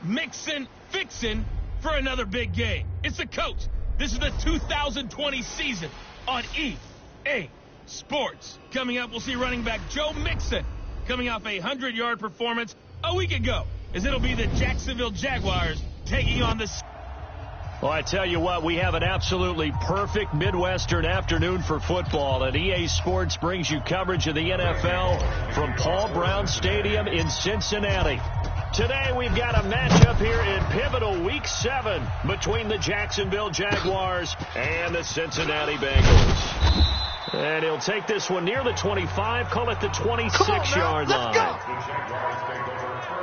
mixing, fixing for another big game. It's the coach. This is the 2020 season on EA Sports. Coming up, we'll see running back Joe Mixon coming off a 100-yard performance a week ago, as it'll be the Jacksonville Jaguars taking on the... Well, I tell you what, we have an absolutely perfect Midwestern afternoon for football, and EA Sports brings you coverage of the NFL from Paul Brown Stadium in Cincinnati. Today we've got a matchup here in pivotal Week 7 between the Jacksonville Jaguars and the Cincinnati Bengals. And he'll take this one near the 25, call it the 26-yard line.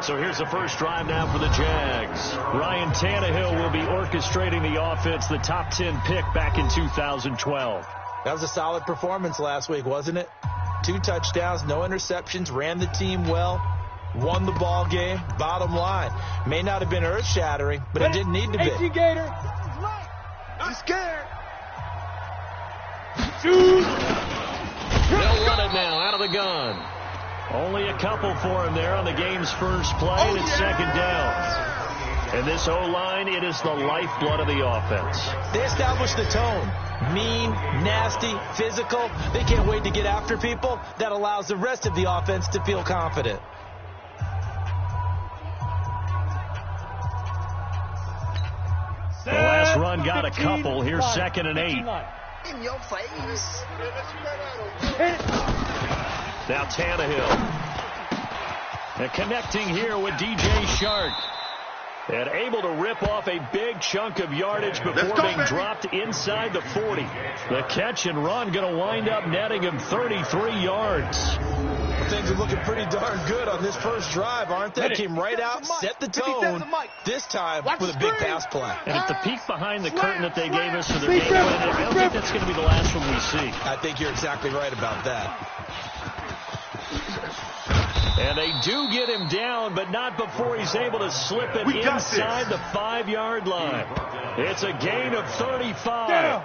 So here's the first drive now for the Jags. Ryan Tannehill will be orchestrating the offense, the top 10 pick back in 2012. That was a solid performance last week, wasn't it? 2 touchdowns, no interceptions, ran the team well, won the ball game. Bottom line, may not have been earth-shattering, but it didn't need to be. Gator. I'm scared. They'll run it now out of the gun. Only a couple for him there on the game's first play, and it's second down. And this O-line, it is the lifeblood of the offense. They established the tone. Mean, nasty, physical. They can't wait to get after people. That allows the rest of the offense to feel confident. The last run got a couple. Here's 2nd and 8. In your face. Now Tannehill. And connecting here with DJ Shark. And able to rip off a big chunk of yardage before being dropped inside the 40. The catch and run going to wind up netting him 33 yards. Things are looking pretty darn good on this first drive, aren't they? Came right out, set the tone, this time with a big pass play. And at the peek behind the curtain that they gave us for their game plan, I don't think that's going to be the last one we see. I think you're exactly right about that. And they do get him down, but not before he's able to slip it inside the 5-yard line. It's a gain of 35.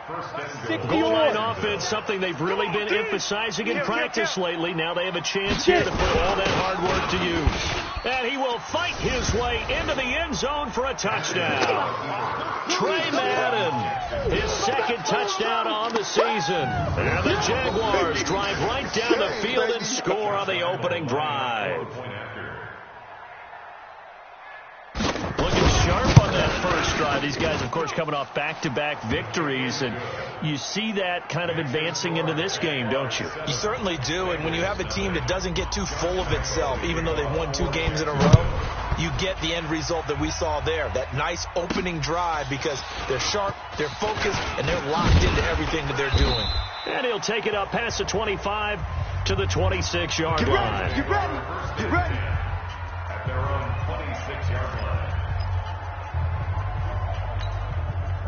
Goal line offense, something they've really been emphasizing in practice lately. Now they have a chance here to put all that hard work to use. And he will fight his way into the end zone for a touchdown. Trey Madden, his 2nd touchdown on the season. And the Jaguars drive right down the field and score on the opening drive. Looking sharp on that first drive. These guys, of course, coming off back-to-back victories, and you see that kind of advancing into this game, don't you? You certainly do, and when you have a team that doesn't get too full of itself, even though they've won 2 games in a row, you get the end result that we saw there, that nice opening drive, because they're sharp, they're focused, and they're locked into everything that they're doing. And he'll take it up past the 25 to the 26-yard line. Get ready. Get ready. At their own 26-yard line.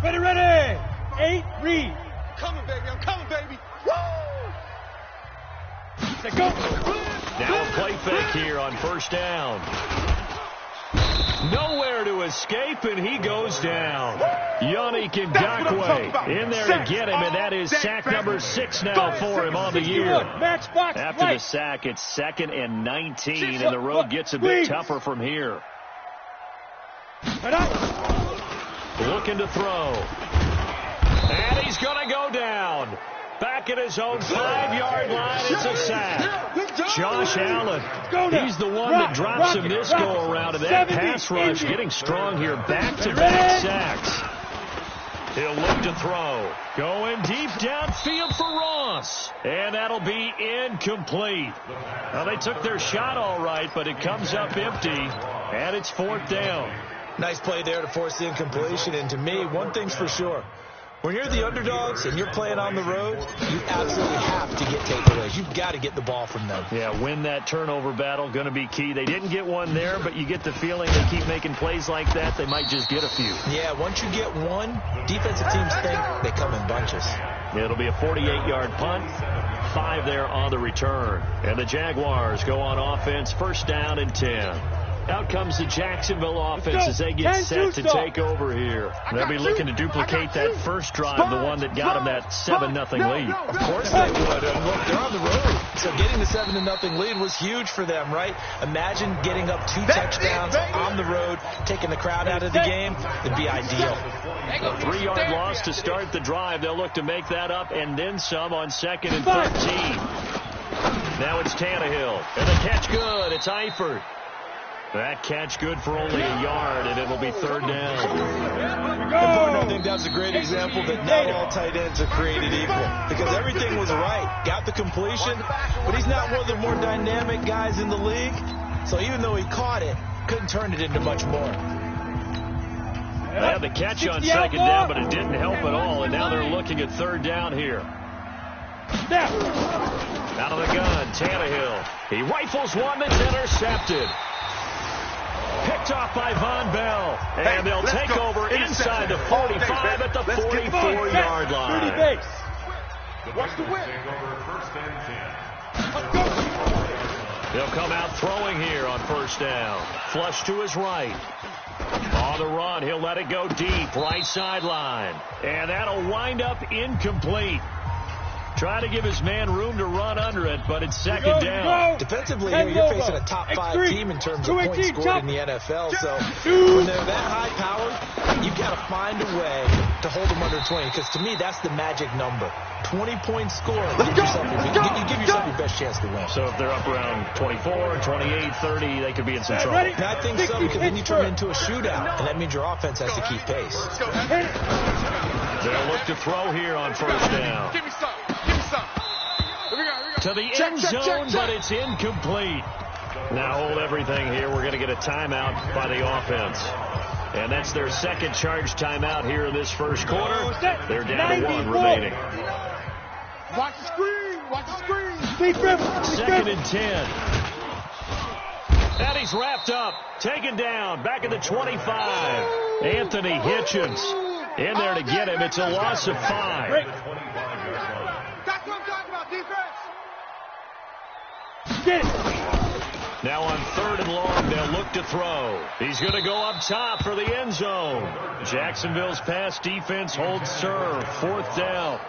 Ready. 8, read. Coming, baby. I'm coming, baby. Woo! Say go. Now a play fake here on first down. Nowhere to escape, and he goes down. Yannick Ngakoue in there to get him, and that is sack number 6 now for him on the year. After the sack, it's 2nd and 19, and the road gets a bit tougher from here. Looking to throw. And he's going to go down. Back at his own 5-yard line, it's a sack. Josh Allen, he's the one that drops him this go-around, and that pass rush getting strong here. Back-to-back sacks. He'll look to throw. Going deep downfield for Ross. And that'll be incomplete. Now, they took their shot all right, but it comes up empty, and it's 4th down. Nice play there to force the incompletion, and to me, one thing's for sure. When you're the underdogs and you're playing on the road, you absolutely have to get takeaways. You've got to get the ball from them. Yeah, win that turnover battle, going to be key. They didn't get one there, but you get the feeling they keep making plays like that, they might just get a few. Yeah, once you get one, defensive teams think they come in bunches. It'll be a 48-yard punt, 5 there on the return. And the Jaguars go on offense, first down and 10. Out comes the Jacksonville offense as they get set to take over here. They'll be looking to duplicate that first drive, the one that got them that 7-0 lead. Of course they would. And look, they're on the road. So getting the 7-0 lead was huge for them, right? Imagine getting up 2 touchdowns on the road, taking the crowd out of the game. It'd be ideal. A 3-yard loss to start the drive. They'll look to make that up and then some on 2nd and 13. Now it's Tannehill. And the catch good. It's Eifert. That catch good for only a yard, and it'll be 3rd down. And I think that's a great example that not all tight ends are created equal, because everything was right. Got the completion, but he's not one of the more dynamic guys in the league. So even though he caught it, couldn't turn it into much more. They had the catch on 2nd down, but it didn't help at all, and now they're looking at 3rd down here. Out of the gun, Tannehill. He rifles one that's intercepted. Picked off by Von Bell. And they'll take over inside the 45 at the 44-yard line. Watch the whip. He'll come out throwing here on 1st down. Flush to his right. On the run, he'll let it go deep, right sideline. And that'll wind up incomplete. Trying to give his man room to run under it, but it's 2nd down. Defensively, here you're facing a top 5 team in terms of points scored in the NFL. So when they're that high-powered, you've got to find a way to hold them under 20. Because to me, that's the magic number. 20 points scored. You give yourself your best chance to win. So if they're up around 24, 28, 30, they could be in some trouble. And I think so, because then you turn it into a shootout, and that means your offense has to keep pace. They'll look to throw here on 1st down. Give me some. Give me some. Here we go. To the end zone, but it's incomplete. Now hold everything here. We're going to get a timeout by the offense. And that's their 2nd charge timeout here in this 1st quarter. They're down to 1 remaining. Watch the screen. Watch the screen. 2nd and 10. And he's wrapped up. Taken down. Back at the 25. Anthony Hitchens in there to get him. It's a loss of 5. That's what I'm talking about, defense. Get it. Now on 3rd and long, they'll look to throw. He's going to go up top for the end zone. Jacksonville's pass defense holds serve. 4th down.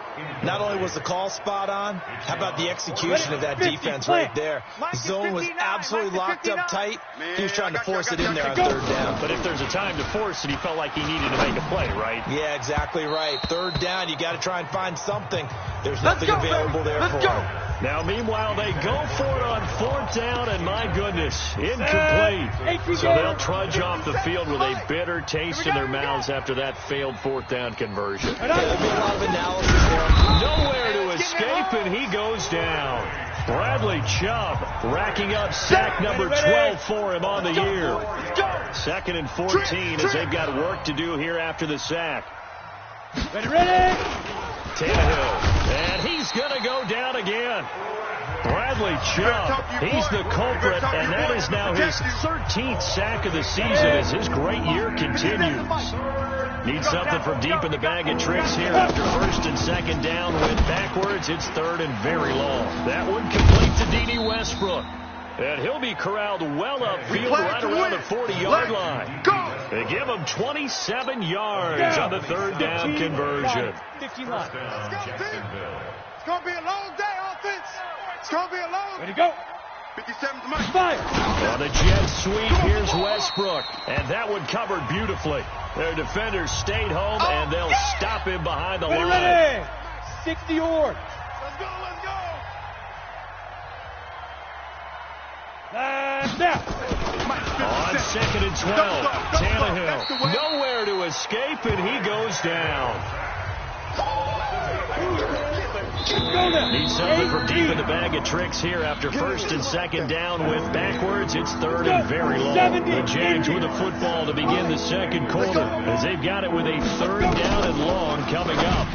Not only was the call spot on, how about the execution of that defense right there? The zone was absolutely locked up tight. He was trying to force it in there on 3rd down. But if there's a time to force it, he felt like he needed to make a play, right? Yeah, exactly right. 3rd down, you got to try and find something. There's nothing available there for him. Now, meanwhile, they go for it on 4th down, and my goodness, incomplete. So they'll trudge off the field with a bitter taste in their mouths after that failed 4th down conversion. Yeah, there'll be a lot of analysis there. Nowhere to escape, and he goes down. Bradley Chubb racking up sack number 12 for him on the year. 2nd and 14 as they've got work to do here after the sack. Ready. Tannehill, and he's going to go down again. Bradley Chubb, he's the culprit, and that is now his 13th sack of the season as his great year continues. Needs something from deep in the bag of tricks here after 1st and 2nd down. Went backwards. It's 3rd and very long. That one complete to D.D. Westbrook. And he'll be corralled well upfield right around the 40-yard line. They give him 27 yards on the 3rd down conversion. 15 line. It's going to be a long day, offense. It's going to be a long day. Ready, go. 57 to Mike. 5. On the jet sweep, here's Westbrook. And that one covered beautifully. Their defenders stayed home, and they'll stop him behind the line. Ready. 60 yards. Let's go, let's go. Now. On 2nd and 12, Tannehill nowhere to escape, and he goes down. Needs something from deep in the bag of tricks here after 1st and 2nd down. With backwards, it's 3rd and very long. The Jags with the football to begin the 2nd quarter as they've got it with a 3rd down and long coming up.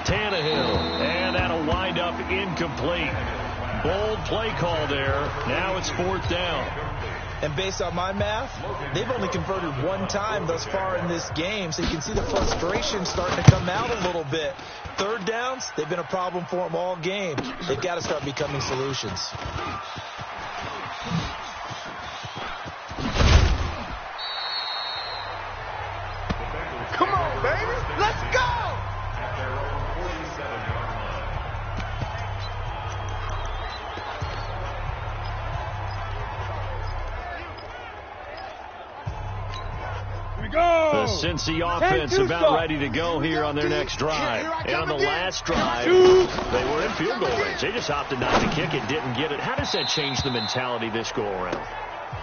Tannehill, and that'll wind up incomplete. Bold play call there. Now it's 4th down. And based on my math, they've only converted 1 time thus far in this game, so you can see the frustration starting to come out a little bit. 3rd downs, they've been a problem for them all game. They've got to start becoming solutions. The Cincy offense about ready to go here on their next drive. And on the last drive, they were in field goal range. They just opted not to kick it, didn't get it. How does that change the mentality this go around?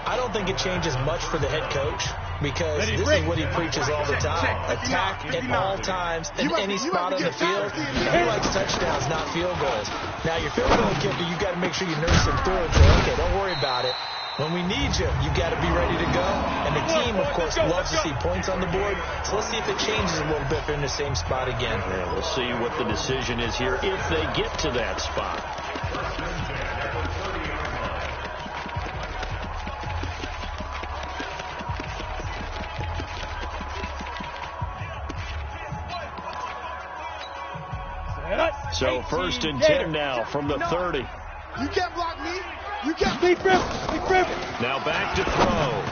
I don't think it changes much for the head coach because this is what he preaches all the time. Attack at all times in any spot on the field. He likes touchdowns, not field goals. Now, your field goal kicker, you've got to make sure you nurse him through and say, okay, don't worry about it. When we need you, you've got to be ready to go. And the team, of course, loves to see points on the board. So let's see if it changes a little bit if they're in the same spot again. Yeah, we'll see what the decision is here if they get to that spot. So 1st and 10 now from the 30. You can't block me. You can't. Big Now back to throw.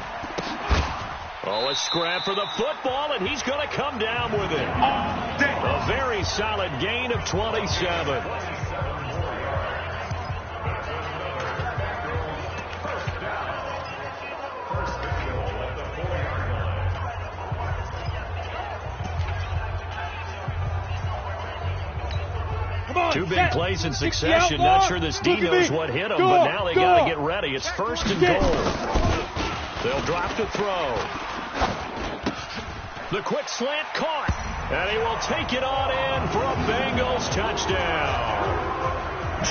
Oh, a scrap for the football, and he's going to come down with it. A very solid gain of 27. Two big plays in succession. Not sure this D knows what hit him, but now they got to get ready. It's 1st and goal. They'll drop to throw. The quick slant caught, and he will take it on in for a Bengals touchdown.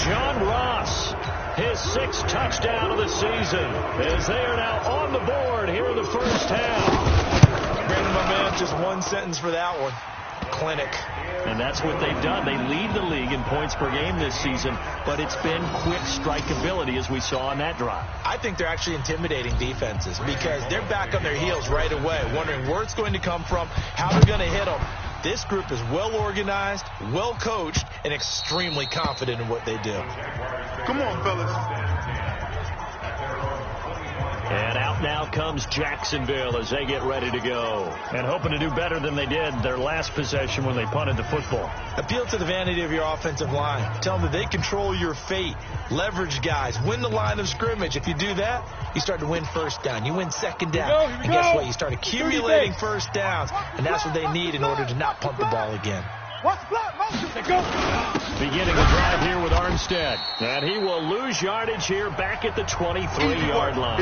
John Ross, his 6th touchdown of the season, as they are now on the board here in the first half. Brandon, my man, just one sentence for that one. Clinic. And that's what they've done. They lead the league in points per game this season, but it's been quick strikeability as we saw on that drive. I think they're actually intimidating defenses because they're back on their heels right away, wondering where it's going to come from, how they're going to hit them. This group is well organized, well coached, and extremely confident in what they do. Come on, fellas. And out now comes Jacksonville as they get ready to go. And hoping to do better than they did their last possession when they punted the football. Appeal to the vanity of your offensive line. Tell them that they control your fate. Leverage guys. Win the line of scrimmage. If you do that, you start to win first down. You win second down. And guess what? You start accumulating first downs. And that's what they need in order to not punt the ball again. Beginning the drive here with Armstead. And he will lose yardage here back at the 23-yard line.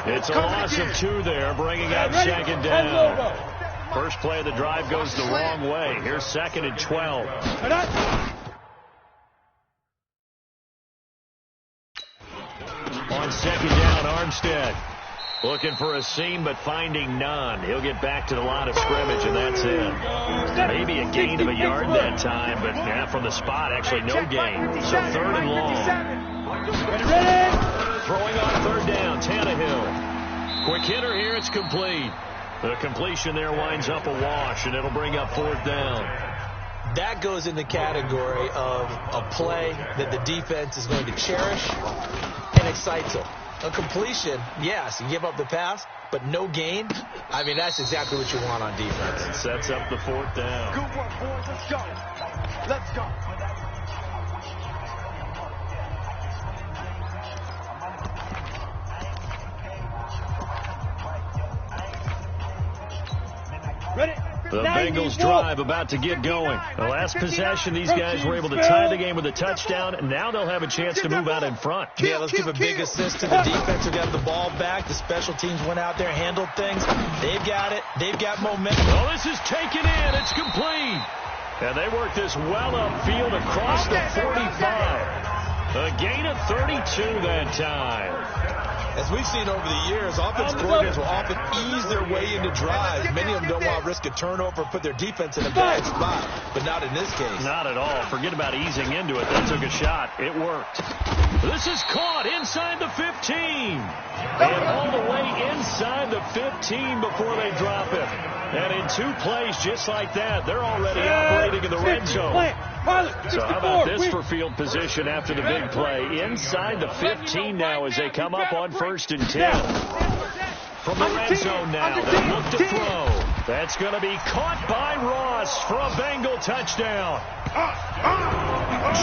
It's a loss of 2 there, bringing out 2nd down. First play of the drive goes the wrong way. Here's 2nd and 12. On 2nd down, Armstead. Looking for a seam, but finding none. He'll get back to the line of scrimmage, and that's it. Maybe a gain of a yard that time, but from the spot, actually no gain. So 3rd and long. Throwing on 3rd down, Tannehill. Quick hitter here, it's complete. The completion there winds up a wash, and it'll bring up 4th down. That goes in the category of a play that the defense is going to cherish and excites them. A completion, yes, you give up the pass, but no gain. I mean, that's exactly what you want on defense. It sets up the 4th down. Good work, boys. Let's go. Let's go. Ready? The Bengals drive about to get going. The last possession, these guys were able to tie the game with a touchdown, and now they'll have a chance to move out in front. Yeah, let's give a big assist to the defense who got the ball back. The special teams went out there, handled things. They've got it. They've got momentum. Oh, this is taken in. It's complete. And they work this well upfield across the 45. A gain of 32 that time. As we've seen over the years, offense coordinators will often ease their way into drives. Many of them don't want to risk a turnover and put their defense in a bad spot, but not in this case. Not at all. Forget about easing into it. They took a shot. It worked. This is caught inside the 15. And all the way inside the 15 before they drop it. And in 2 plays just like that, they're already operating in the red zone. So how about this for field position after the big play? Inside the 15 now as they come up on 1st and 10. From the red zone now, they look to throw. That's going to be caught by Ross for a Bengal touchdown.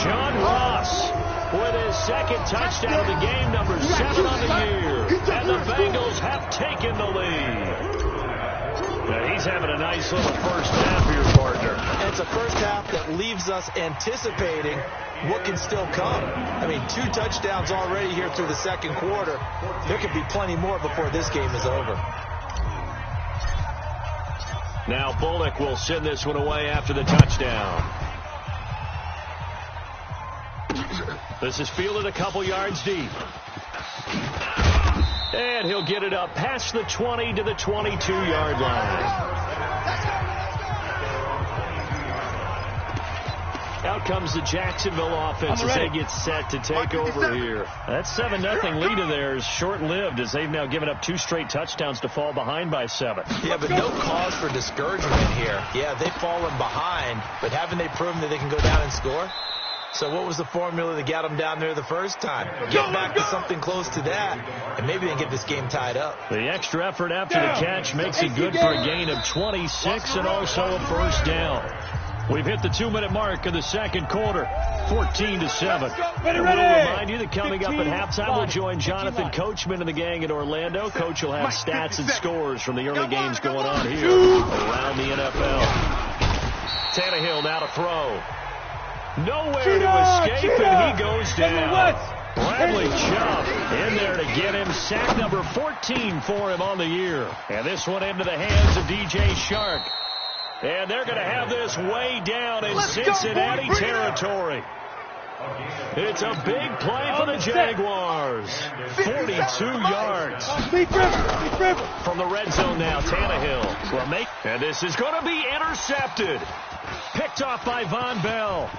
John Ross with his 2nd touchdown of the game, number 7 on the year. And the Bengals have taken the lead. Yeah, he's having a nice little first half here, partner. And it's a first half that leaves us anticipating what can still come. I mean, 2 touchdowns already here through the second quarter. There could be plenty more before this game is over. Now Bullock will send this one away after the touchdown. This is fielded a couple yards deep. And he'll get it up past the 20 to the 22-yard line. Out comes the Jacksonville offense as they get set to take over here. That 7-0 lead of theirs short-lived as they've now given up 2 straight touchdowns to fall behind by 7. Yeah, but no cause for discouragement here. Yeah, they've fallen behind, but haven't they proven that they can go down and score? So what was the formula that got them down there the first time? Get back to something close to that, and maybe they can get this game tied up. The extra effort after the catch makes it good for a gain of 26 and also a first down. We've hit the 2-minute mark of the second quarter, 14-7. And we'll remind you that coming up at halftime, we'll join Jonathan Coachman and the gang in Orlando. Coach will have stats and scores from the early games going on here around the NFL. Tannehill now to throw. Nowhere to escape, and he goes down. Bradley Chubb in there to get him. Sack number 14 for him on the year. And this one into the hands of DJ Shark. And they're going to have this way down in Cincinnati territory. It's a big play for the Jaguars. 42 yards. From the red zone now, Tannehill will make. And this is going to be intercepted. Picked off by Von Bell.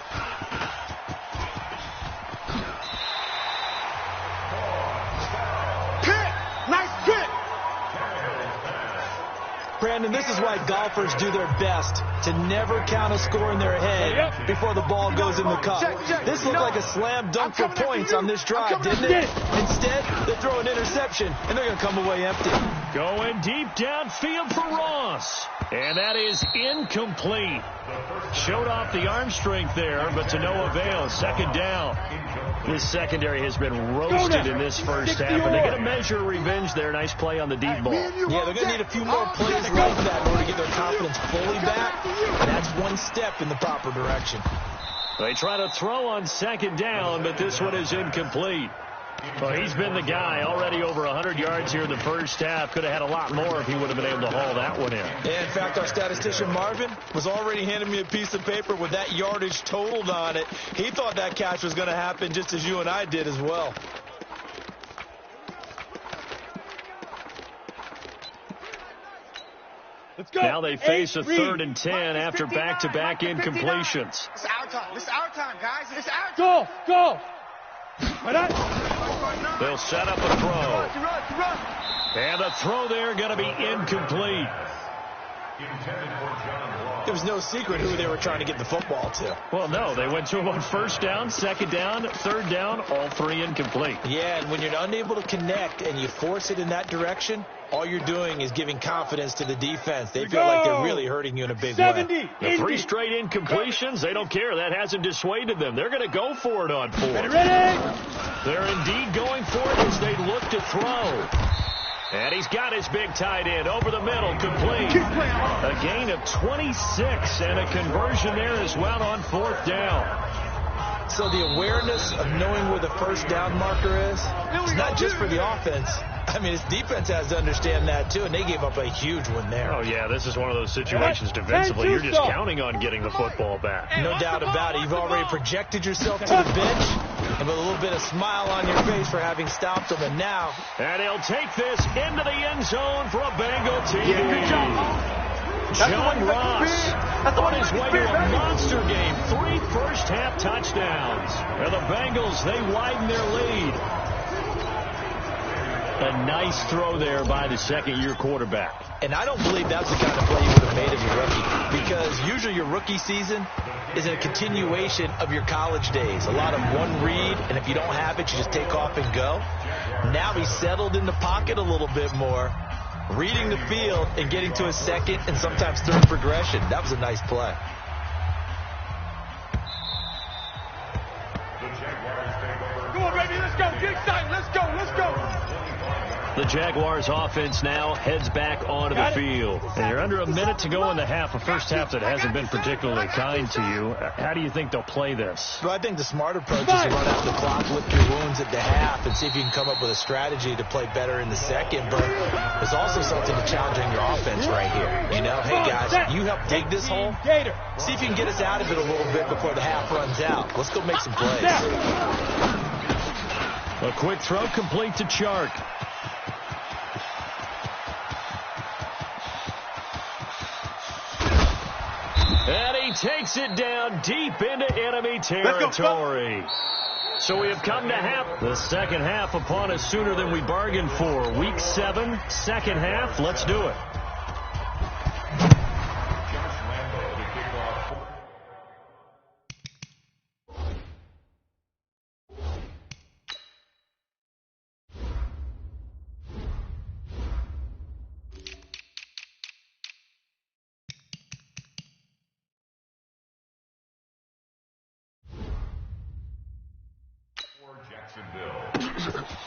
Nice pick. Brandon, this is why golfers do their best to never count a score in their head before the ball goes in the cup. This looked like a slam dunk for points on this drive, didn't it? Instead, they throw an interception, and they're going to come away empty. Going deep downfield for Ross. And that is incomplete. Showed off the arm strength there, but to no avail. Second down. This secondary has been roasted in this first half, and they get a measure of revenge there. Nice play on the deep ball. Yeah, they're going to need a few more plays like that in order to get their confidence fully back. And that's one step in the proper direction. They try to throw on second down, but this one is incomplete. Well, he's been the guy already over 100 yards here in the first half. Could have had a lot more if he would have been able to haul that one in. Yeah, in fact, our statistician Marvin was already handing me a piece of paper with that yardage totaled on it. He thought that catch was going to happen just as you and I did as well. Let's go. Now they face a 3rd and 10 after back-to-back incompletions. It's our time. It's our time, guys. It's our time. Go. They'll set up a throw. And the throw there going to be incomplete. There was no secret who they were trying to get the football to. Well, no. They went to him on first down, second down, third down, all 3 incomplete. Yeah, and when you're unable to connect and you force it in that direction, all you're doing is giving confidence to the defense. They feel like they're really hurting you in a big way. The 3 straight incompletions, they don't care. That hasn't dissuaded them. They're going to go for it on 4. They're indeed going for it as they look to throw. And he's got his big tight end over the middle, complete. A gain of 26 and a conversion there as well on 4th down. So the awareness of knowing where the first down marker is, it's not just for the offense. I mean, his defense has to understand that, too, and they gave up a huge one there. Oh, yeah, this is one of those situations defensively. You're just counting on getting the football back. No doubt about it. You've already projected yourself to the bench, and with a little bit of smile on your face for having stopped him, and now. And he'll take this into the end zone for a Bengal TD. Yeah, good job. John Ross on his way to a monster game. 3 first-half touchdowns. And the Bengals, they widen their lead. A nice throw there by the second-year quarterback. And I don't believe that's the kind of play you would have made as a rookie, because usually your rookie season is a continuation of your college days. A lot of one read, and if you don't have it, you just take off and go. Now he's settled in the pocket a little bit more, reading the field and getting to a second and sometimes third progression. That was a nice play. Come on, baby, let's go. Get excited. Let's go. The Jaguars offense now heads back onto the field. And you're under a minute to go in the half, a first half that hasn't been particularly kind to you. How do you think they'll play this? Well, I think the smart approach is to run out the clock, lick your wounds at the half, and see if you can come up with a strategy to play better in the second. But there's also something to challenging your offense right here. You know, hey, guys, you help dig this hole. See if you can get us out of it a little bit before the half runs out. Let's go make some plays. A quick throw complete to Chark. And he takes it down deep into enemy territory. So we have come to half. The second half upon us sooner than we bargained for. Week 7, second half. Let's do it.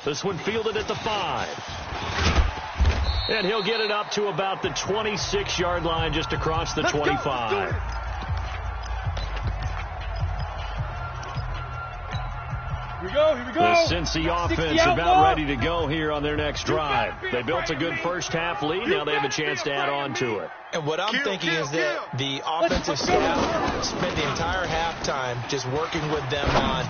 This one fielded at the 5. And he'll get it up to about the 26-yard line, just across the 25. Here we go. The Cincy offense about ready to go here on their next drive. They built a good first half lead. Now they have a chance to add on to it. And what I'm thinking is that the offensive staff spent the entire halftime just working with them on,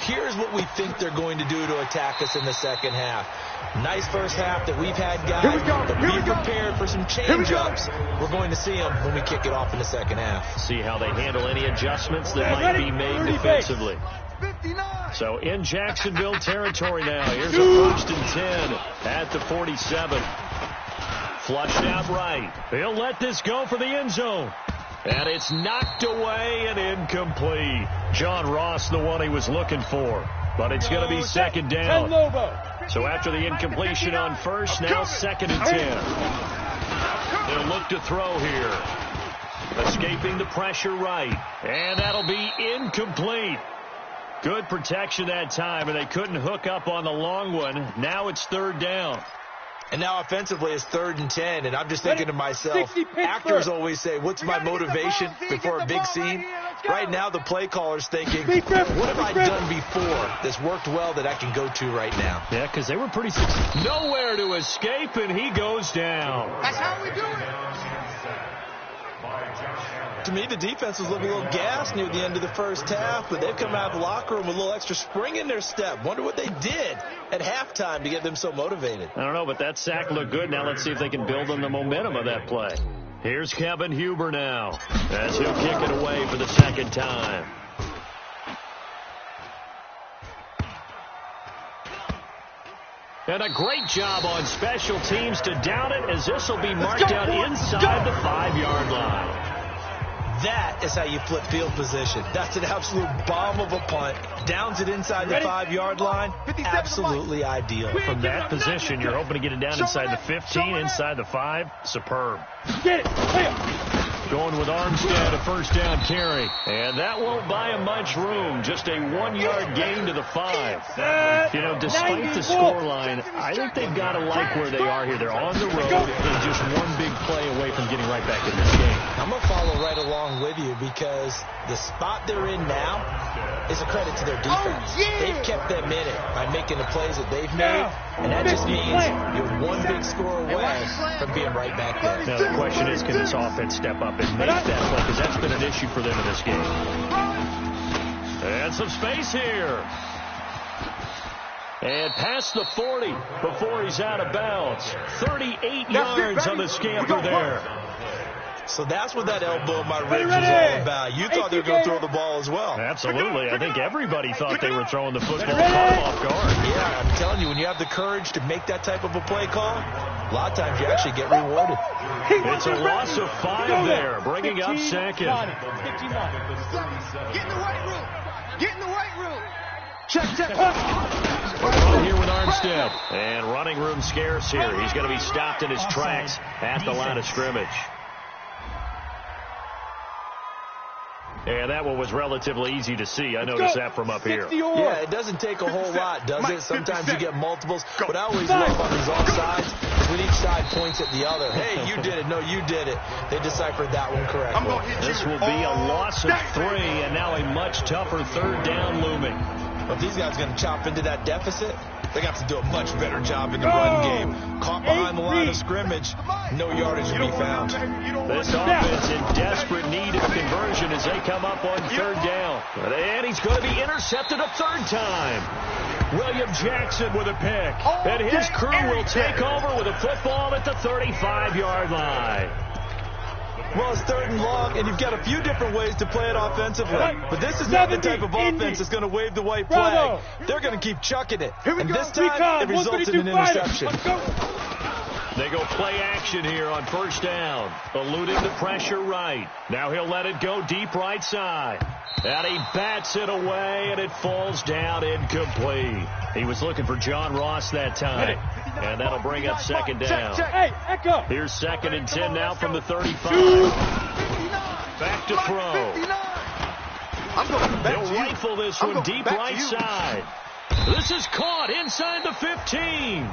here's what we think they're going to do to attack us in the second half. Nice first half that we've had, guys. But be prepared for some change-ups. We're going to see them when we kick it off in the second half. See how they handle any adjustments that might be made defensively. So in Jacksonville territory now. Here's a 1st and 10 at the 47. Flushed out right. He'll let this go for the end zone. And it's knocked away and incomplete. John Ross, the one he was looking for. But it's going to be second down. So after the incompletion on first, now 2nd and 10. They'll look to throw here. Escaping the pressure right. And that'll be incomplete. Good protection that time, and they couldn't hook up on the long one. Now it's 3rd down. And now offensively it's 3rd and 10, and I'm just thinking to myself, actors always say, what's my motivation before a big scene? Right now the play caller's thinking, what have I done before that's worked well that I can go to right now? Yeah, because they were pretty successful. Nowhere to escape, and he goes down. That's how we do it. To me, the defense was looking a little gassed near the end of the first half, but they've come out of the locker room with a little extra spring in their step. Wonder what they did at halftime to get them so motivated. I don't know, but that sack looked good. Now let's see if they can build on the momentum of that play. Here's Kevin Huber now, as he'll kick it away for the second time. And a great job on special teams to down it, as this will be marked out inside the 5-yard line. That is how you flip field position. That's an absolute bomb of a punt. Downs it inside the 5-yard line. Absolutely ideal. From that position, you're hoping to get it down inside the 15, inside the 5. Superb. Get it. Going with Armstead, a first down carry. And that won't buy him much room. Just a 1-yard gain to the 5. You know, despite the scoreline, I think they've got to like where they are here. They're on the road and just one big play away from getting right back in this game. I'm going to follow right along with you because the spot they're in now is a credit to their defense. They've kept them in it by making the plays that they've made, and that just means you're one big score away from being right back there. Now, the question is, can this offense step up and make that play? Because that's been an issue for them in this game. And some space here. And past the 40 before he's out of bounds. 38 yards on the scamper there. So that's what that elbow in my ribs was all about. You thought they were going to throw the ball as well. Absolutely. I think everybody thought they were throwing the football off guard. Yeah, I'm telling you, when you have the courage to make that type of a play call, a lot of times you actually get rewarded. It's a loss of 5 there, bringing up second. Get in the weight room. Get in the weight room. Check. We're here with Armstead. And running room scarce here. He's going to be stopped in his tracks at the line of scrimmage. And that one was relatively easy to see. I noticed that from up here. Yeah, it doesn't take a whole lot, does it? Sometimes you get multiples. What I always love on these offsides is when each side points at the other. Hey, you did it. No, you did it. They deciphered that one correctly. This will be a loss of 3, and now a much tougher third down looming. If these guys are going to chop into that deficit, they're going to have to do a much better job in the run game. Caught behind the line of scrimmage, no yardage to be found. This offense in desperate need of conversion as they come up on third down. And he's going to be intercepted a third time. William Jackson with a pick. And his crew will take over with a football at the 35-yard line. Well, it's third and long, and you've got a few different ways to play it offensively. But this is not the type of offense that's going to wave the white flag. They're going to keep chucking it. And this time, it results in an interception. They go play action here on first down. Eluding the pressure right. Now he'll let it go deep right side. And he bats it away, and it falls down incomplete. He was looking for John Ross that time. And that'll bring up second down. Here's 2nd and 10 now from the 35. Back to throw. They'll rifle this one deep right side. This is caught inside the 15.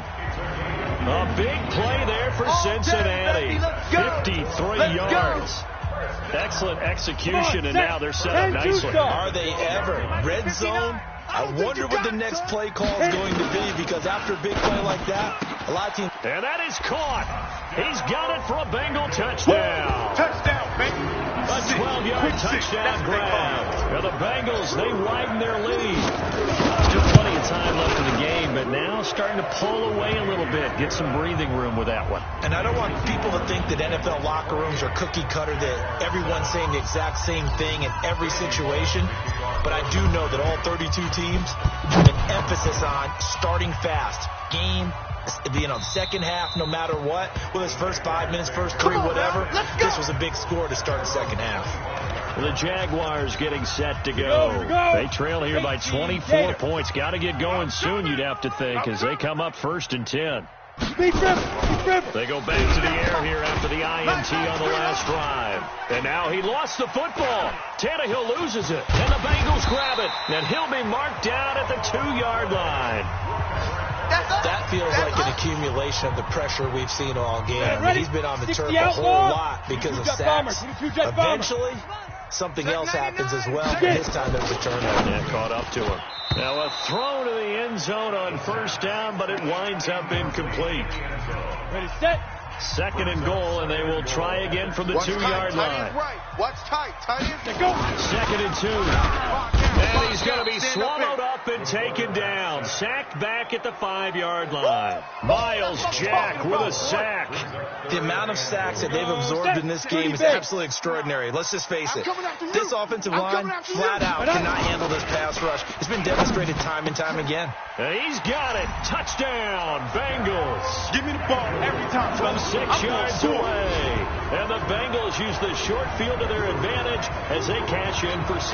A big play there for Cincinnati. 53 yards. Excellent execution, and now they're set up nicely. Are they ever? Red zone? I wonder what the next play call is going to be, because after a big play like that, a lot of teams... And that is caught. He's got it for a Bengal touchdown. Touchdown, baby. A 12-yard touchdown grab. Now the Bengals, they widen their lead. Still plenty of time left in the game, but now starting to pull away a little bit. Get some breathing room with that one. And I don't want people to think that NFL locker rooms are cookie cutter, that everyone's saying the exact same thing in every situation. But I do know that all 32 teams have an emphasis on starting fast. Game, second half, no matter what. Well, his first 5 minutes, first 3, whatever. This was a big score to start the second half. The Jaguars getting set to go. They trail here by 24 points. Got to get going soon, you'd have to think, as they come up 1st and 10. They go back to the air here after the INT on the last drive. And now he lost the football. Tannehill loses it. And the Bengals grab it. And he'll be marked down at the 2-yard line. That feels like an accumulation of the pressure we've seen all game. He's been on the turf a whole lot because of sacks. Eventually, something else happens as well. And this time there's a turnover. Yeah, caught up to him. Now a throw to the end zone on first down, but it winds up incomplete. Ready, set. 2nd and goal, and they will try again from the 2-yard line. Watch tight, tight end. Go. 2nd and 2. And he's going to be swallowed up and taken down. Sacked back at the 5-yard line. Miles Jack with a sack. The amount of sacks that they've absorbed in this game is absolutely extraordinary. Let's just face it. This offensive line, flat out, cannot handle this pass rush. It's been demonstrated time and time again. And he's got it. Touchdown, Bengals. Give me the ball every time. From 6 yards away. And the Bengals use the short field to their advantage as they cash in for 6.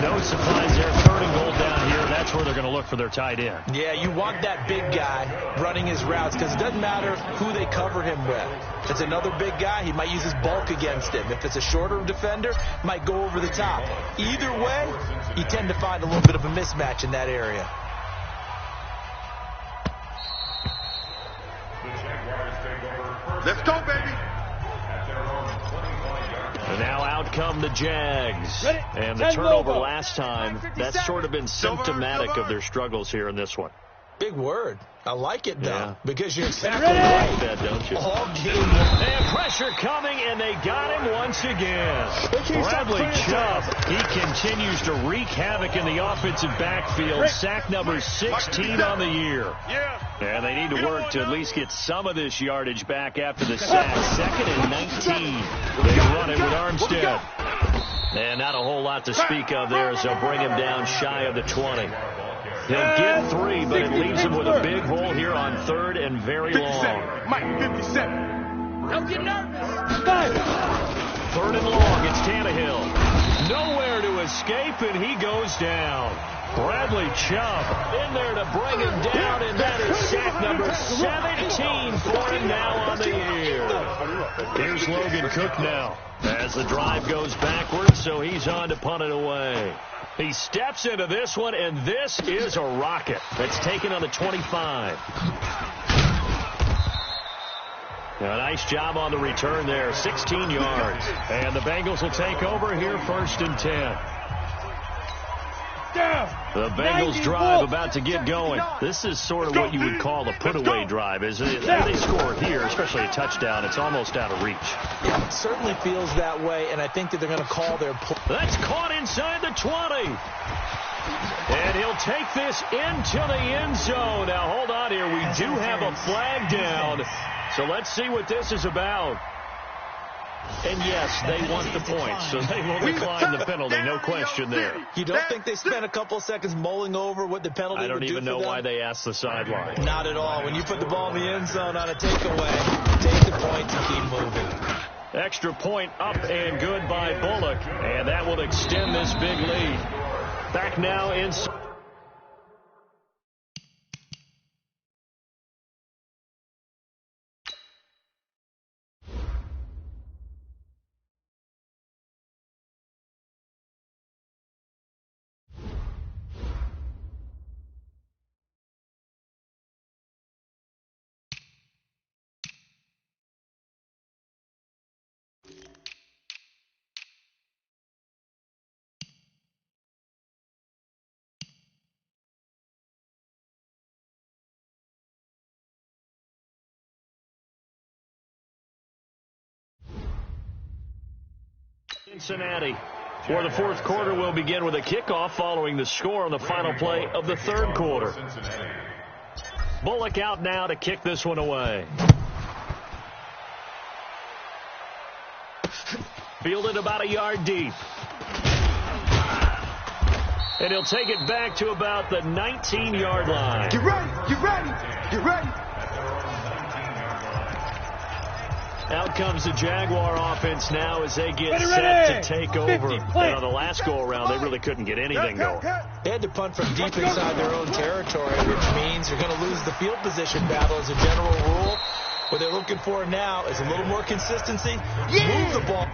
No surprise there. 3rd and goal down here. That's where they're going to look for their tight end. Yeah, you want that big guy running his routes, because it doesn't matter who they cover him with. If it's another big guy, he might use his bulk against him. If it's a shorter defender, might go over the top. Either way, you tend to find a little bit of a mismatch in that area. Let's go, baby. And now out come the Jags. Ready? And the turnover last time, that's sort of been symptomatic of their struggles here in this one. Big word. I like it, though, Yeah. because you're exactly You right. like that, don't you? All game long. And pressure coming, and they got him once again. Bradley Chubb, he continues to wreak havoc in the offensive backfield. Sack number 16 on the year. And they need to work to at least get some of this yardage back after the sack. 2nd and 19. They run it with Armstead. And not a whole lot to speak of there, as they'll bring him down shy of the 20. He'll get 3, but it leaves him with a big hole here on 3rd and very long. Mike, 57. Don't get nervous. 3rd and long, it's Tannehill. Nowhere to escape, and he goes down. Bradley Chubb in there to bring him down, and that is sack number 17 for him now on the year. Here's Logan Cook now as the drive goes backwards, so he's on to punt it away. He steps into this one, and this is a rocket that's taken on the 25. A nice job on the return there, 16 yards. And the Bengals will take over here, 1st and 10. The Bengals drive about to get going. This is sort of what you would call a put-away drive. As they score here, especially a touchdown, it's almost out of reach. Yeah, it certainly feels that way, and I think that they're going to call their play. That's caught inside the 20. And he'll take this into the end zone. Now, hold on here. We do have a flag down. So let's see what this is about. And yes, they want the points, so they will decline the penalty, no question there. You don't think they spent a couple seconds mulling over what the penalty would do for them? I don't even know why they asked the sideline. Not at all. When you put the ball in the end zone on a takeaway, take the points and keep moving. Extra point up and good by Bullock, and that will extend this big lead. Back now in... Cincinnati. For the 4th quarter, we'll begin with a kickoff following the score on the final play of the 3rd quarter. Bullock out now to kick this one away. Fielded about a yard deep. And he'll take it back to about the 19-yard line. Get ready, get ready, get ready. Out comes the Jaguar offense now as they get set to take over. On the last go-around, they really couldn't get anything going. They had to punt from deep inside their own territory, which means you're going to lose the field position battle as a general rule. What they're looking for now is a little more consistency. Move the ball.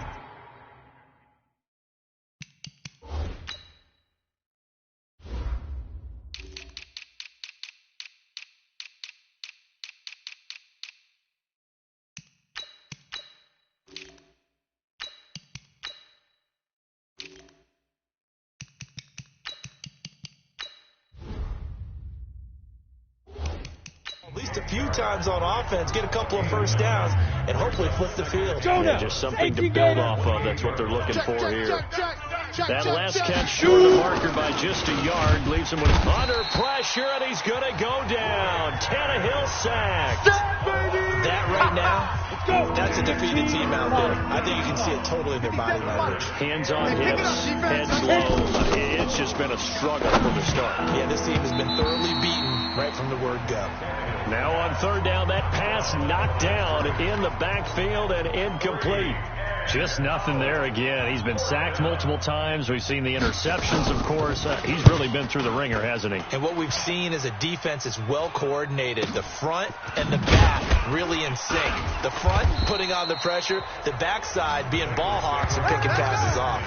A few times on offense, get a couple of first downs, and hopefully flip the field. Yeah, just something to build off of. That's what they're looking for here. That last catch short of Parker by just a yard leaves him with under pressure, and he's going to go down. Tannehill sacked. That right now, that's a defeated team out there. I think you can see it totally in their body language. Hands on hips, heads low. It's just been a struggle from the start. Yeah, this team has been thoroughly beaten right from the word go. Now on 3rd down, that pass knocked down in the backfield and incomplete. Just nothing there again. He's been sacked multiple times. We've seen the interceptions, of course. He's really been through the ringer, hasn't he? And what we've seen is a defense that's well coordinated. The front and the back really in sync. The front putting on the pressure, the backside being ball hawks and picking passes off.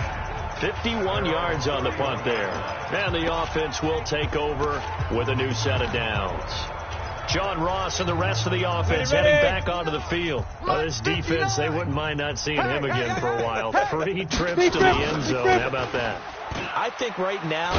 51 yards on the punt there. And the offense will take over with a new set of downs. John Ross and the rest of the offense heading back onto the field. This defense, they wouldn't mind not seeing him again for a while. 3 trips to the end zone. How about that? I think right now,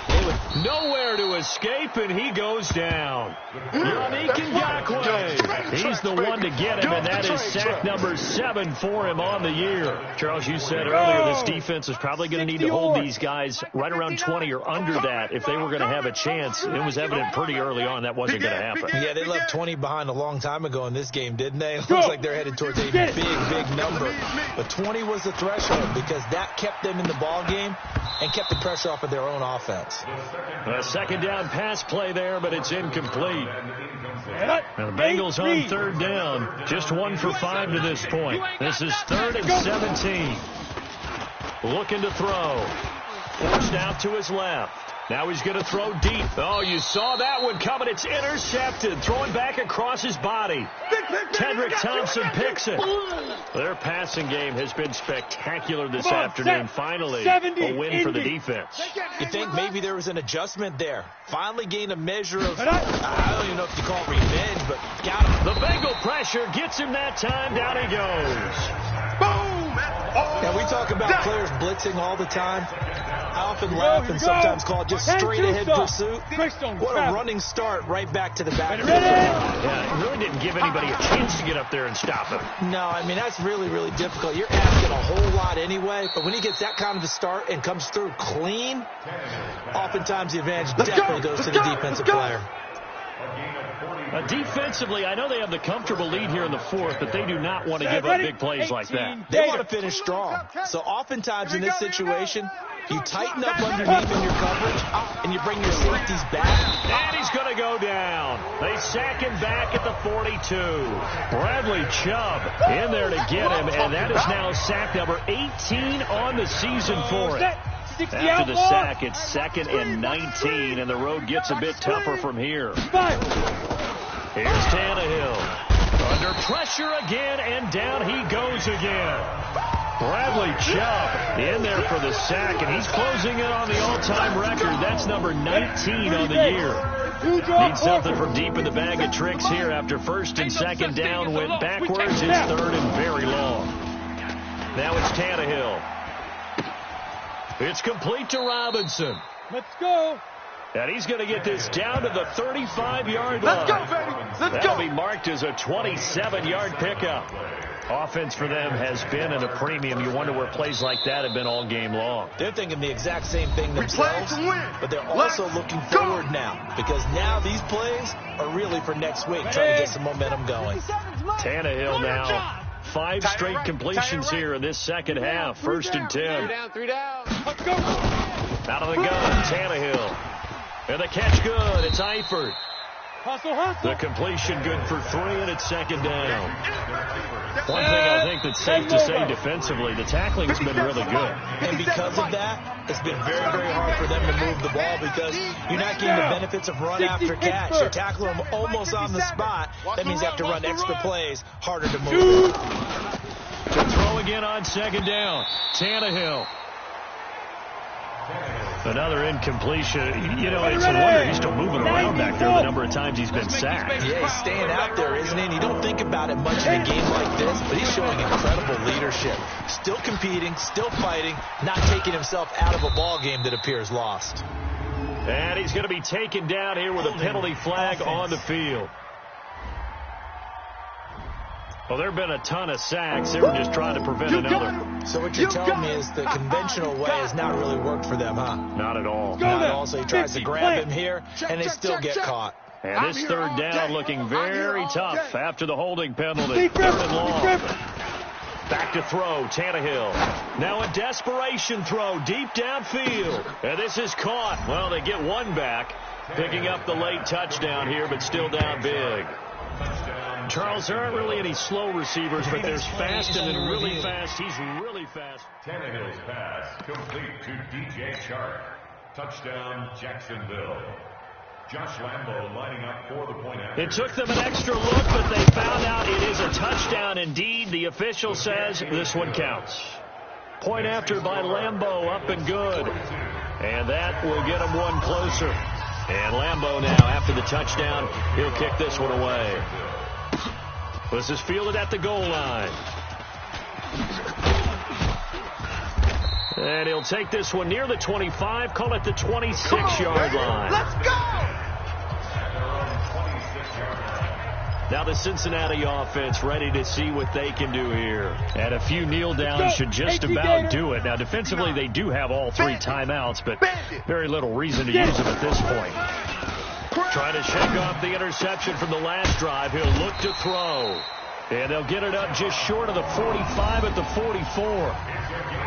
they would nowhere to escape, and he goes down. Yannick Ngakoue. He's the one to get him, and that is sack number 7 for him on the year. Charles, you said earlier this defense is probably going to need to hold these guys right around 20 or under that if they were going to have a chance. It was evident pretty early on that wasn't going to happen. Yeah, they left 20 behind a long time ago in this game, didn't they? It looks like they're headed towards a big number. But 20 was the threshold because that kept them in the ball game and kept the pressure off of their own offense. A 2nd down pass play there, but it's incomplete. Now the Bengals on 3rd down. Just 1 for 5 to this point. This is 3rd and 17. Looking to throw. Forced out to his left. Now he's going to throw deep. Oh, you saw that one coming. It's intercepted. Throwing back across his body. Kendrick Thompson picks it. Their passing game has been spectacular this afternoon. Finally, a win for the defense. You think maybe there was an adjustment there. Finally gained a measure of, I don't even know if you call it revenge, but got him. The Bengal pressure gets him that time. Down he goes. Boom! Now, we talk about players blitzing all the time. I often laugh and sometimes call it just straight-ahead pursuit. What a running start right back to the backfield. Yeah, it really didn't give anybody a chance to get up there and stop him. No, I mean, that's really, really difficult. You're asking a whole lot anyway, but when he gets that kind of a start and comes through clean, oftentimes the advantage definitely goes to the defensive player. Defensively, I know they have the comfortable lead here in the fourth, but they do not want to give up big plays like that. They want to finish strong. So oftentimes in this situation, you tighten up underneath in your coverage, and you bring your safeties back. And he's going to go down. They sack him back at the 42. Bradley Chubb in there to get him, and that is now sack number 18 on the season for it. After the sack, it's 2nd and 19, and the road gets a bit tougher from here. Here's Tannehill. Under pressure again, and down he goes again. Bradley Chubb in there for the sack, and he's closing in on the all-time record. That's number 19 on the year. Needs something from deep in the bag of tricks here after 1st and 2nd down. Went backwards. It's 3rd and very long. Now it's Tannehill. It's complete to Robinson. Let's go. And he's going to get this down to the 35-yard line. Let's go, baby. Let's That'll go. be marked as a 27-yard pickup. Offense for them has been at a premium. You wonder where plays like that have been all game long. They're thinking the exact same thing themselves, but they're also looking forward now, because now these plays are really for next week, trying to get some momentum going. Tannehill now. 5 straight completions here in this second half. 1st and 10. 3 down. Let's go. Out of the gun, Tannehill. And the catch good. It's Eifert. Hustle. The completion good for 3, and it's 2nd down. One thing I think that's safe to say defensively, the tackling has been really good. And because of that, it's been very, very hard for them to move the ball, because you're not getting the benefits of run after catch. You're tackling them almost on the spot. That means you have to run extra plays, harder to move. To throw again on 2nd down. Tannehill. Another incompletion. You know, it's a wonder he's still moving around back there the number of times he's been sacked. Yeah, he's staying out there, isn't he? And you don't think about it much in a game like this, but he's showing incredible leadership. Still competing, still fighting, not taking himself out of a ball game that appears lost. And he's going to be taken down here with a penalty flag on the field. Well, there have been a ton of sacks. They were just trying to prevent another. So what you're telling me is the conventional way has not really worked for them, huh? Not at all. Not at all. So he tries to grab him here, and they still get caught. And this 3rd down looking very tough after the holding penalty. 3rd and long. Back to throw, Tannehill. Now a desperation throw deep downfield. And this is caught. Well, they get one back, picking up the late touchdown here, but still down big. Charles, there aren't really any slow receivers, but there's fast and then really fast. He's really fast. Tannehill's pass complete to DJ Chark. Touchdown, Jacksonville. Josh Lambo lining up for the point after. It took them an extra look, but they found out it is a touchdown indeed. The official says this one counts. Point after by Lambo, up and good. And that will get them one closer. And Lambo now, after the touchdown, he'll kick this one away. This is fielded at the goal line. And he'll take this one near the 25, call it the 26-yard line. Let's go! Now the Cincinnati offense ready to see what they can do here. And a few kneel downs should just about do it. Now defensively they do have all 3 timeouts, but very little reason to use them at this point. Trying to shake off the interception from the last drive. He'll look to throw. And they'll get it up just short of the 45 at the 44.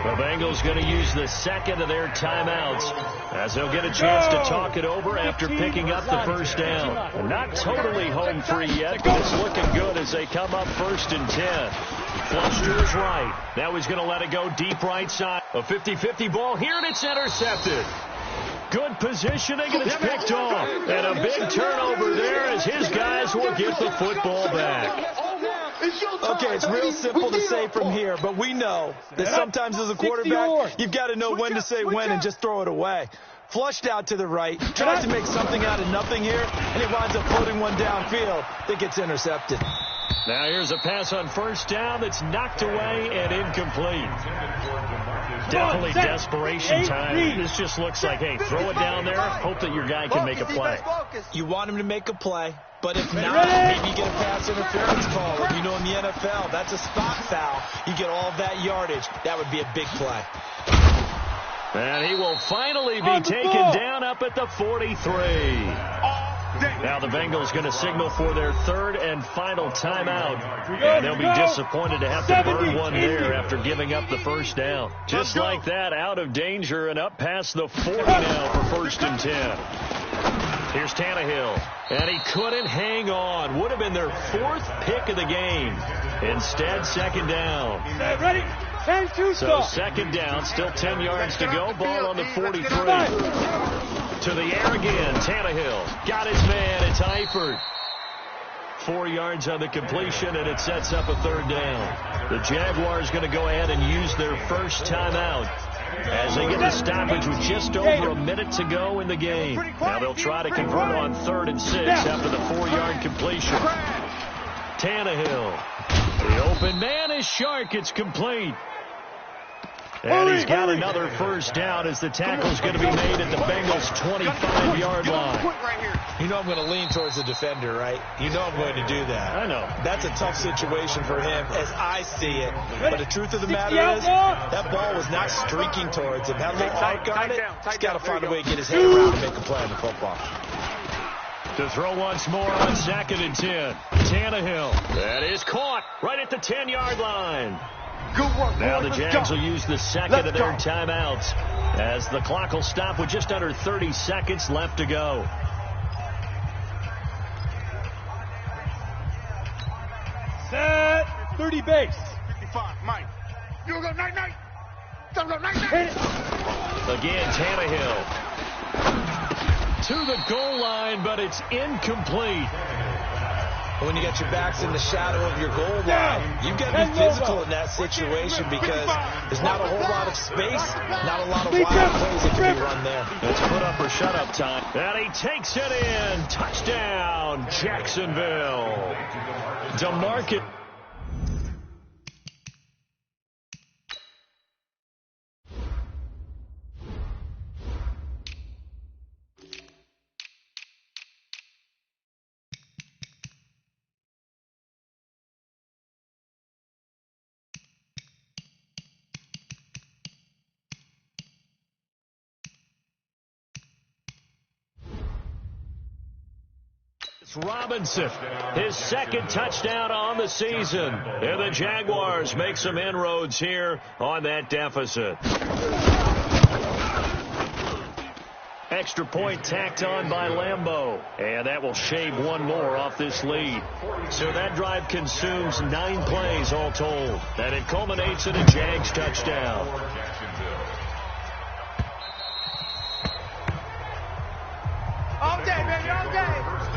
The Bengals going to use the 2nd of their timeouts as they'll get a chance to talk it over after picking up the 1st down. Not totally home free yet, but it's looking good as they come up 1st and 10. Flush to his right. Now he's going to let it go deep right side. A 50-50 ball here, and it's intercepted. Good positioning, and it's picked off. And a big turnover there as his guys will get the football back. Okay, it's real simple to say from here, but we know that sometimes as a quarterback, you've got to know when to say when and just throw it away. Flushed out to the right, tries to make something out of nothing here, and he winds up floating one downfield that gets intercepted. Now here's a pass on first down that's knocked away and incomplete. Definitely desperation time. This just looks like, hey, throw it down there, hope that your guy can make a play. You want him to make a play, but if not, maybe you get a pass interference call. And you know in the NFL, that's a spot foul. You get all of that yardage. That would be a big play. And he will finally be taken down up at the 43. Now the Bengals going to signal for their third and final timeout. And they'll be disappointed to have to burn one there after giving up the first down. Just like that, out of danger and up past the 40 now for 1st and 10. Here's Tannehill. And he couldn't hang on. Would have been their 4th pick of the game. Instead, 2nd down. Ready? So 2nd down, still 10 yards to go. Ball on the 43. To the air again, Tannehill. Got his man, it's Eifert. 4 yards on the completion, and it sets up a 3rd down. The Jaguars going to go ahead and use their first timeout as they get the stoppage with just over a minute to go in the game. Now they'll try to convert on 3rd and 6 after the 4-yard completion. Tannehill. The open man is Shark. It's complete. And he's got another first down as the tackle's going to be made at the Bengals' 25-yard line. You know I'm going to lean towards the defender, right? You know I'm going to do that. I know. That's a tough situation for him as I see it. But the truth of the matter is that ball was not streaking towards him. That little arc on it, he's got to find a way to get his head around and make a play on the football. To throw once more on 2nd and 10. Tannehill. That is caught right at the 10-yard line. Good work. Now the Jags will use the 2nd of their timeouts as the clock will stop with just under 30 seconds left to go. Set. 30 base. 55, Mike. You go night-night. Go night-night. Again, Tannehill. To the goal line, but it's incomplete. When you got your backs in the shadow of your goal line, you've got to be physical in that situation because there's not a whole lot of space, not a lot of wild plays that can be run there. It's put up or shut up time. And he takes it in. Touchdown, Jacksonville. DeMarcus. Robinson, his 2nd touchdown on the season. And the Jaguars make some inroads here on that deficit. Extra point tacked on by Lambeau. And that will shave one more off this lead. So that drive consumes 9 plays all told. And it culminates in a Jags touchdown. All day, baby, all day.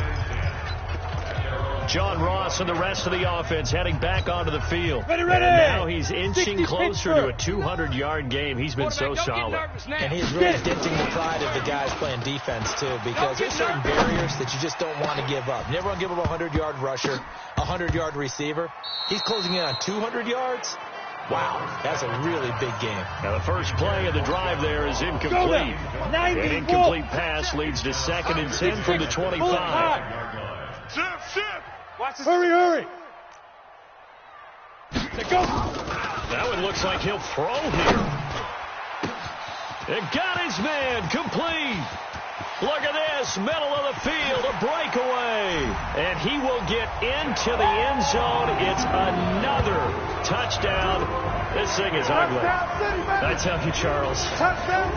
John Ross and the rest of the offense heading back onto the field. Ready. And now he's inching closer to a 200-yard game. He's been so solid. And he's really denting the pride of the guys playing defense, too, because there's certain barriers that you just don't want to give up. You never want to give up a 100-yard rusher, a 100-yard receiver. He's closing in on 200 yards. Wow, that's a really big game. Now the first play of the drive there is incomplete. An incomplete pass leads to 2nd and 10 from the 25. Shift. Watch this. Hurry. Go. That one looks like he'll throw here. It got his man complete. Look at this, middle of the field, a breakaway. And he will get into the end zone. It's another touchdown. This thing is ugly. I tell you, Charles,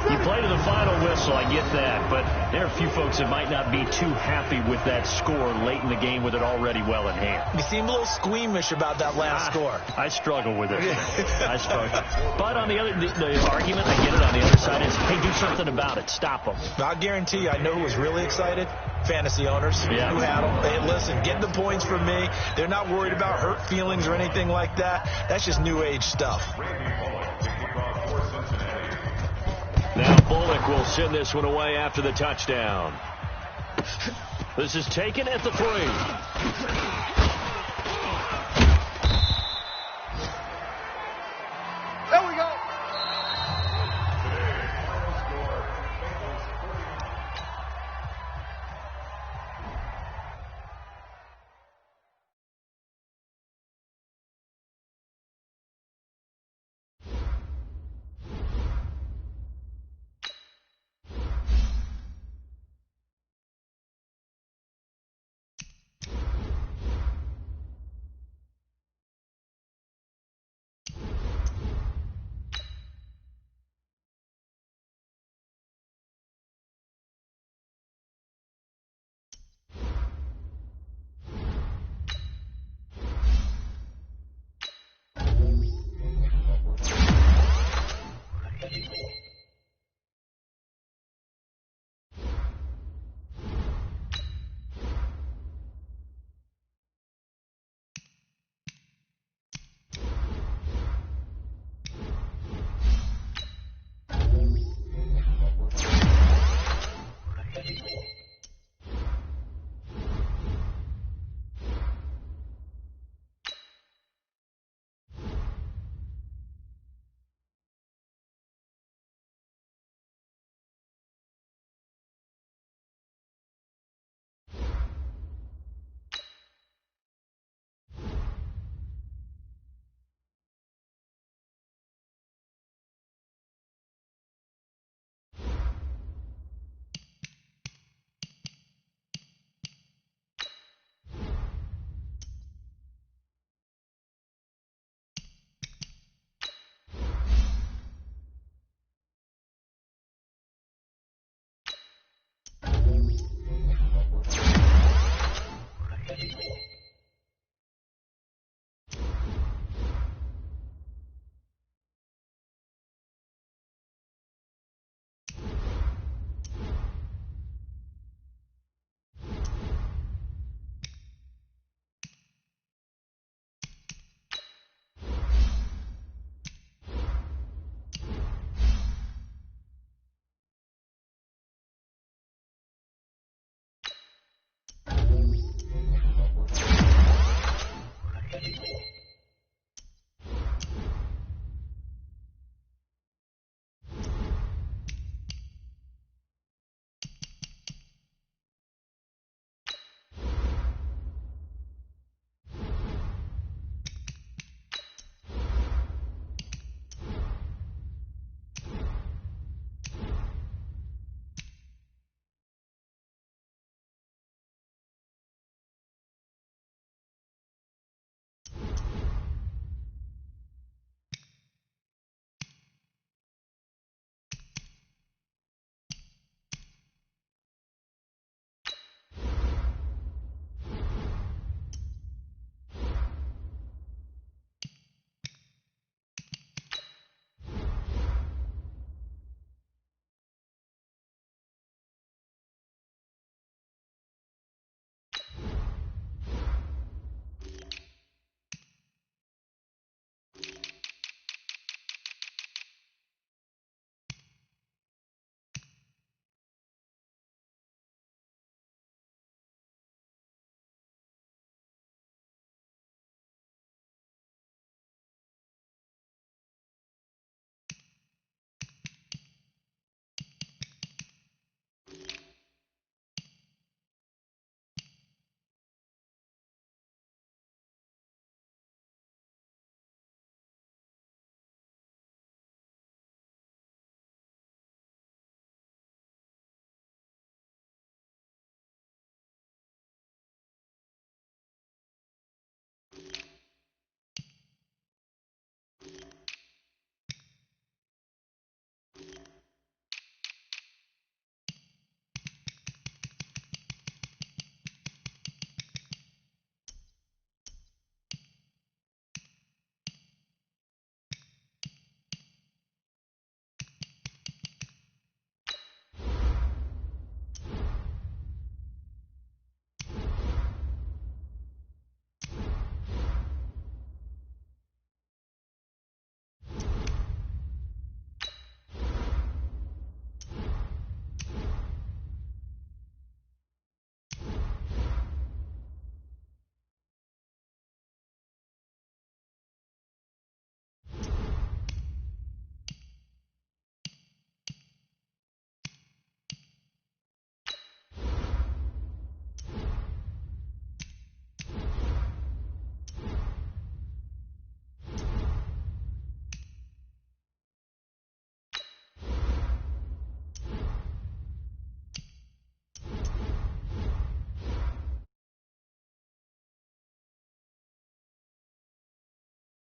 you play to the final whistle, I get that, but there are a few folks that might not be too happy with that score late in the game with it already well in hand. You seem a little squeamish about that last score. I struggle with it. I struggle. But on the argument, I get it, on the other side is, hey, do something about it. Stop them. I guarantee you, I know who was really excited. Fantasy owners who had them. Hey, listen, get the points from me. They're not worried about hurt feelings or anything like that. That's just new age stuff. Now Bullock will send this one away after the touchdown. This is taken at the 3.